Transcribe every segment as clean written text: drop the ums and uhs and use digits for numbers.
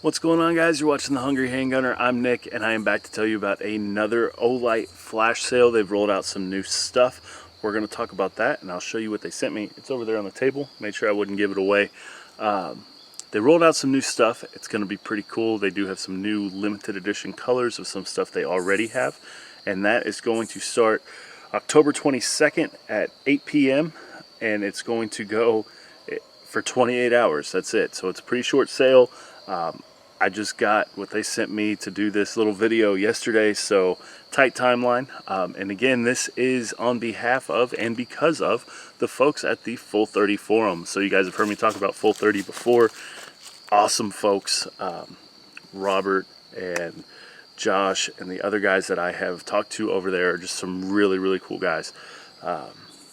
What's going on, guys? You're watching The Hungry Handgunner. I'm Nick, and I am back to tell you about another OLIGHT flash sale. They've rolled out some new stuff. We're going to talk about that, and I'll show you what they sent me. It's over there on the table. Made sure I wouldn't give it away. They rolled out some new stuff. It's going to be pretty cool. They do have some new limited edition colors of some stuff they already have, and that is going to start October 22nd at 8 p.m., and it's going to go for 28 hours. That's it. So it's a pretty short sale. I just got what they sent me to do this little video yesterday, so tight timeline. And again, this is on behalf of and because of the folks at the Full 30 forum. So you guys have heard me talk about Full 30 before. Awesome folks, Robert and Josh and the other guys that I have talked to over there are just some really cool guys.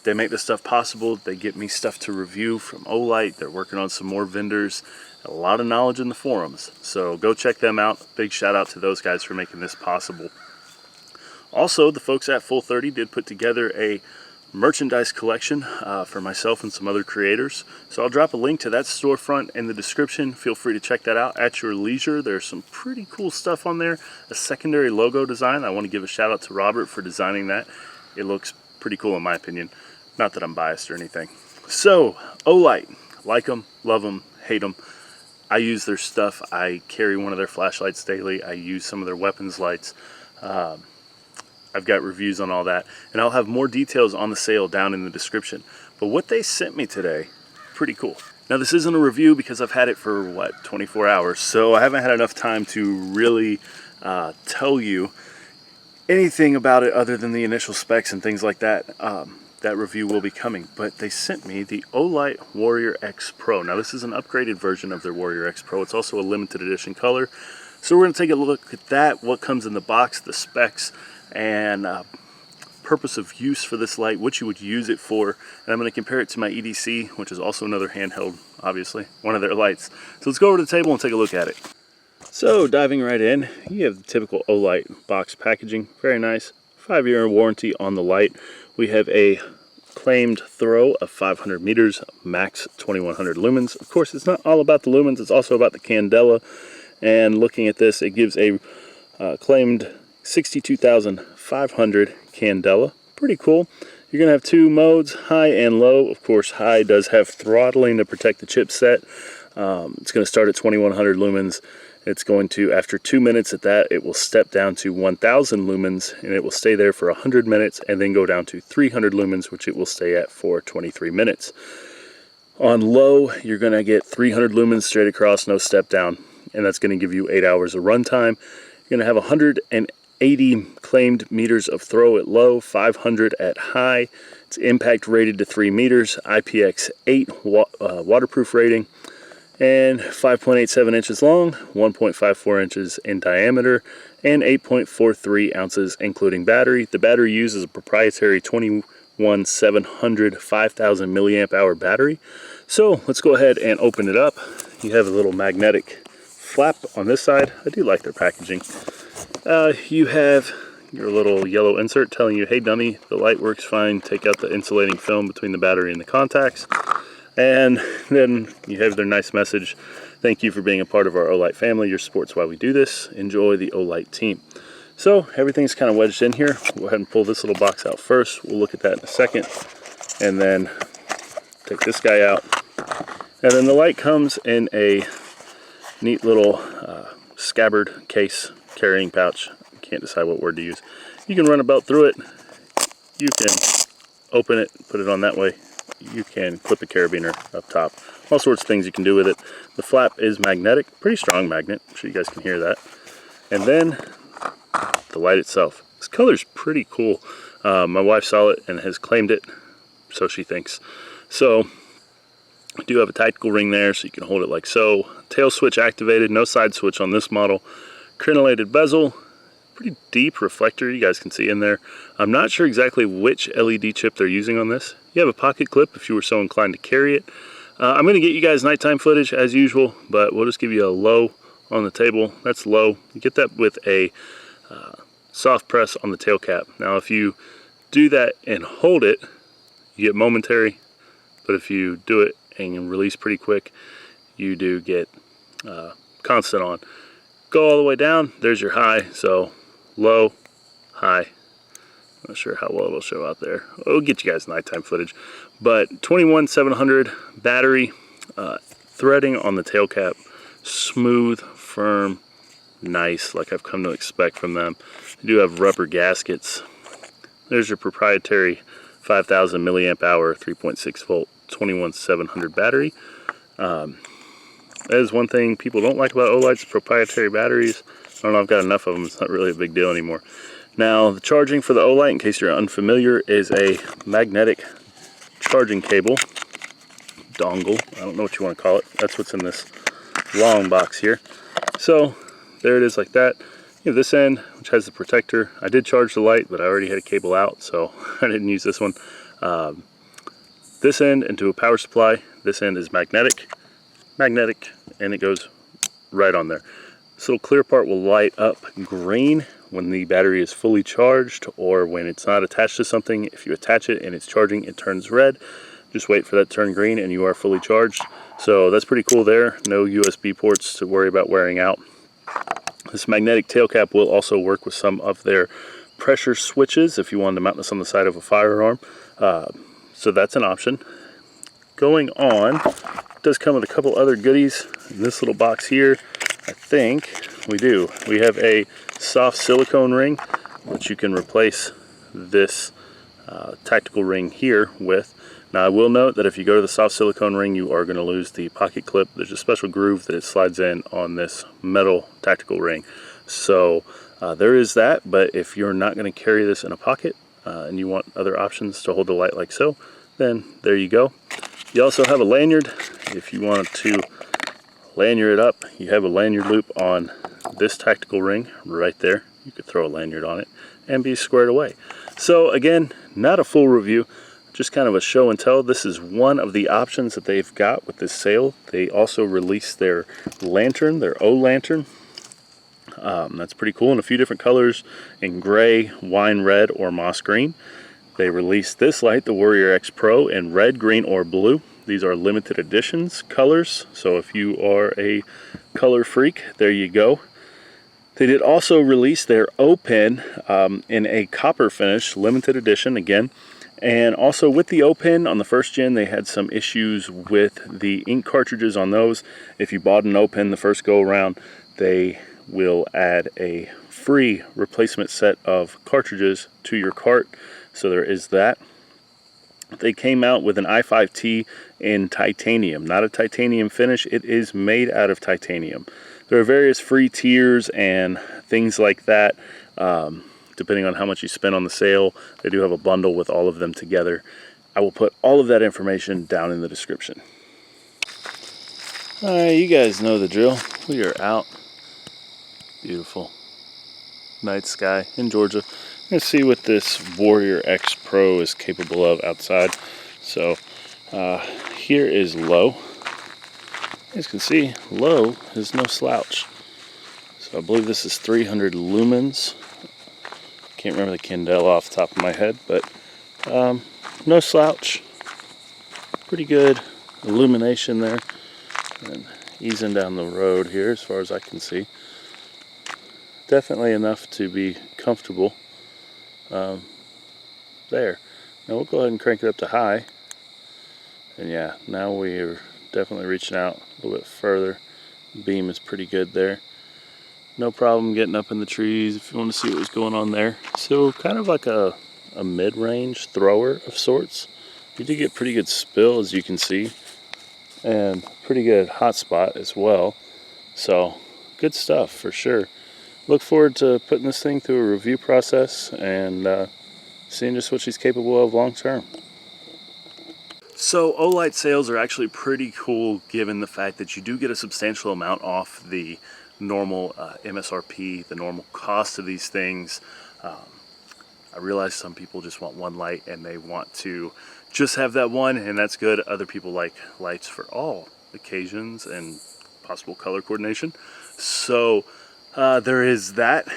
They make this stuff possible. They get me stuff to review from OLIGHT. They're working on some more vendors. A lot of knowledge in the forums, so go check them out. Big shout out to those guys for making this possible. Also, the folks at Full 30 did put together a merchandise collection for myself and some other creators, so I'll drop a link to that storefront in the description. Feel free to check that out at your leisure. There's some pretty cool stuff on there. A secondary logo design. I want to give a shout out to Robert for designing that. It looks pretty cool in my opinion. Not that I'm biased or anything. So OLIGHT, like them, love them, hate them. I use their stuff. I carry one of their flashlights daily. I use some of their weapons lights. I've got reviews on all that, and I'll have more details on the sale down in the description. But what they sent me today, pretty cool. Now this isn't a review because I've had it for what, 24 hours, so I haven't had enough time to really tell you anything about it other than the initial specs and things like that. That review will be coming, but they sent me the OLIGHT Warrior X Pro. Now this is an upgraded version of their Warrior X Pro. It's also a limited edition color. So we're going to take a look at that, what comes in the box, the specs, and purpose of use for this light, what you would use it for. And I'm going to compare it to my EDC, which is also another handheld, obviously, one of their lights. So let's go over to the table and take a look at it. So diving right in, you have the typical OLIGHT box packaging. Very nice. 5-year warranty on the light. We have a claimed throw of 500 meters, max 2100 lumens. Of course, it's not all about the lumens, it's also about the candela. And looking at this, it gives a claimed 62,500 candela. Pretty cool. You're going to have two modes, high and low. Of course, high does have throttling to protect the chipset. It's going to start at 2100 lumens. It's going to, after 2 minutes at that, it will step down to 1000 lumens, and it will stay there for 100 minutes, and then go down to 300 lumens, which it will stay at for 23 minutes. On low, you're going to get 300 lumens straight across, no step down, and that's going to give you 8 hours of runtime. You're going to have 180 claimed meters of throw at low, 500 at high. It's impact rated to 3 meters, IPX8 waterproof rating, and 5.87 inches long, 1.54 inches in diameter, and 8.43 ounces including battery. The battery uses a proprietary 21700 5000 milliamp hour battery. So let's go ahead and open it up. You have a little magnetic flap on this side. I do like their packaging. You have your little yellow insert telling you, hey dummy, the light works fine. Take out the insulating film between the battery and the contacts. And then you have their nice message. Thank you for being a part of our OLIGHT family. Your support's why we do this. Enjoy the OLIGHT team. So everything's kind of wedged in here. We'll go ahead and pull this little box out first. We'll look at that in a second. And then take this guy out. And then the light comes in a neat little scabbard case carrying pouch. Can't decide what word to use. You can run a belt through it. You can open it, put it on that way. You can clip a carabiner up top. All sorts of things you can do with it. The flap is magnetic, pretty strong magnet. I'm sure you guys can hear that. And then the light itself. This color's pretty cool. My wife saw it and has claimed it, so she thinks. So I do have a tactical ring there, so you can hold it like so. Tail switch activated, no side switch on this model. Crenellated bezel. Pretty deep reflector, you guys can see in there. I'm not sure exactly which LED chip they're using on this. You have a pocket clip if you were so inclined to carry it. I'm going to get you guys nighttime footage as usual, but we'll just give you a low on the table. That's low. You get that with a soft press on the tail cap. Now if you do that and hold it, you get momentary, but if you do it and release pretty quick, you do get constant on. Go all the way down, there's your high. So low, high. Not sure how well it'll show out there. It'll get you guys nighttime footage. But 21700 battery, threading on the tail cap, smooth, firm, nice, like I've come to expect from them. They do have rubber gaskets. There's your proprietary 5000 milliamp hour, 3.6 volt, 21700 battery. That is one thing people don't like about OLight's proprietary batteries. I don't know, I've got enough of them, it's not really a big deal anymore. Now, the charging for the OLight, in case you're unfamiliar, is a magnetic charging cable, dongle, I don't know what you want to call it. That's what's in this long box here. So, there it is like that. You have this end, which has the protector. I did charge the light, but I already had a cable out, so I didn't use this one. This end into a power supply. This end is magnetic, and it goes right on there. This little clear part will light up green when the battery is fully charged, or when it's not attached to something. If you attach it and it's charging, it turns red. Just wait for that to turn green and you are fully charged. So that's pretty cool there. No USB ports to worry about wearing out. This magnetic tail cap will also work with some of their pressure switches if you wanted to mount this on the side of a firearm. So that's an option. Going on, it does come with a couple other goodies. In this little box here, I think we do. We have a soft silicone ring, which you can replace this tactical ring here with. Now I will note that if you go to the soft silicone ring, you are going to lose the pocket clip. There's a special groove that it slides in on this metal tactical ring. So there is that, but if you're not going to carry this in a pocket and you want other options to hold the light like so, then there you go. You also have a lanyard. If you want to lanyard it up, you have a lanyard loop on this tactical ring right there. You could throw a lanyard on it and be squared away. So again, not a full review, just kind of a show and tell. This is one of the options that they've got with this sale. They also released their lantern, their OLantern. That's pretty cool in a few different colors, in gray, wine red, or moss green. They released this light, the Warrior X Pro, in red, green, or blue. These are limited editions colors, so if you are a color freak, there you go. They did also release their O-Pen in a copper finish, limited edition again. And also with the O-Pen on the first gen, they had some issues with the ink cartridges on those. If you bought an O-Pen the first go around, they will add a free replacement set of cartridges to your cart. So there is that. They came out with an i5T in titanium, not a titanium finish. It is made out of titanium. There are various free tiers and things like that. Depending on how much you spend on the sale, they do have a bundle with all of them together. I will put all of that information down in the description. Alright, you guys know the drill. We are out. Beautiful night sky in Georgia. Let's see what this Warrior X Pro is capable of outside. So here is low. As you can see, low is no slouch. So I believe this is 300 lumens. Can't remember the candela off the top of my head, but no slouch. Pretty good illumination there. And easing down the road here as far as I can see. Definitely enough to be comfortable. There. Now we'll go ahead and crank it up to high. And yeah, now we are definitely reaching out a little bit further. Beam is pretty good there. No problem getting up in the trees if you want to see what was going on there. So kind of like a mid-range thrower of sorts. You do get pretty good spill, as you can see, and pretty good hot spot as well. So good stuff for sure. Look forward to putting this thing through a review process and seeing just what she's capable of long term. So OLight sales are actually pretty cool given the fact that you do get a substantial amount off the normal MSRP, the normal cost of these things. I realize some people just want one light and they want to just have that one, and that's good. Other people like lights for all occasions and possible color coordination. So there is that.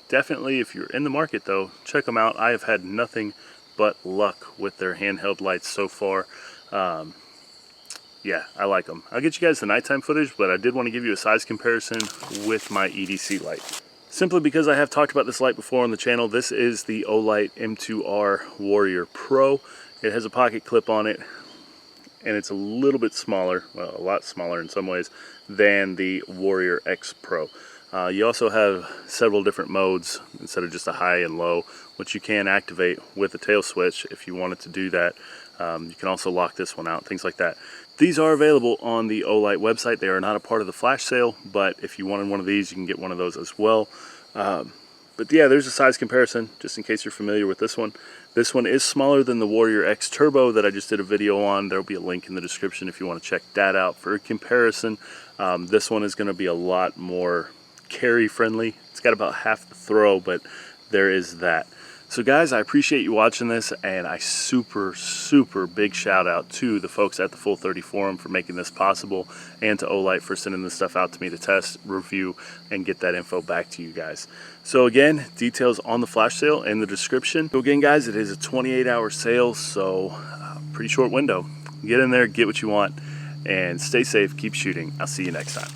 Definitely, if you're in the market though, check them out. I have had nothing but luck with their handheld lights so far. yeah, I like them. I'll get you guys the nighttime footage, but I did want to give you a size comparison with my EDC light. Simply because I have talked about this light before on the channel. This is the OLIGHT M2R Warrior Pro. It has a pocket clip on it, and it's a little bit smaller, well, a lot smaller in some ways, than the Warrior X Pro. You also have several different modes instead of just a high and low, which you can activate with a tail switch if you wanted to do that. You can also lock this one out, things like that. These are available on the OLIGHT website. They are not a part of the flash sale, but if you wanted one of these, you can get one of those as well. But yeah, there's a size comparison, just in case you're familiar with this one. This one is smaller than the Warrior X Turbo that I just did a video on. There'll be a link in the description if you want to check that out for a comparison. This one is going to be a lot more carry friendly. It's got about half the throw, but there is that. So guys, I appreciate you watching this, and I super big shout out to the folks at the Full 30 forum for making this possible, and to OLIGHT for sending this stuff out to me to test, review, and get that info back to you guys. So again, details on the flash sale in the description. So again guys, it is a 28-hour sale, so pretty short window. Get in there, get what you want, and stay safe, keep shooting. I'll see you next time.